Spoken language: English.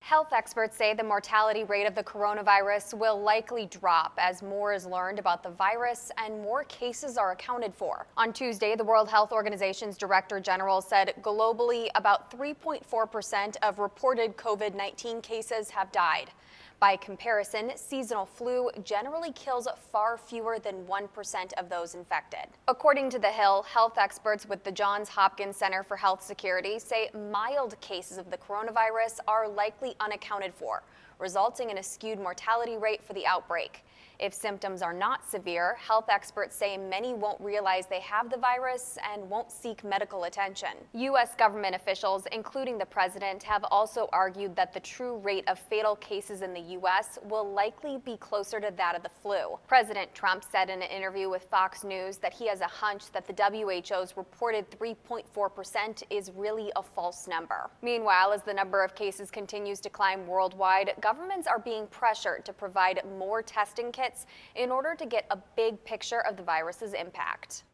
Health experts say the mortality rate of the coronavirus will likely drop as more is learned about the virus and more cases are accounted for. On Tuesday, the World Health Organization's Director General said globally about 3.4% of reported COVID-19 cases have died. By comparison, seasonal flu generally kills far fewer than 1% of those infected. According to The Hill, health experts with the Johns Hopkins Center for Health Security say mild cases of the coronavirus are likely unaccounted for, resulting in a skewed mortality rate for the outbreak. If symptoms are not severe, health experts say many won't realize they have the virus and won't seek medical attention. U.S. government officials, including the president, have also argued that the true rate of fatal cases in the U.S. will likely be closer to that of the flu. President Trump said in an interview with Fox News that he has a hunch that the WHO's reported 3.4% is really a false number. Meanwhile, as the number of cases continues to climb worldwide, governments are being pressured to provide more testing kits in order to get a big picture of the virus's impact.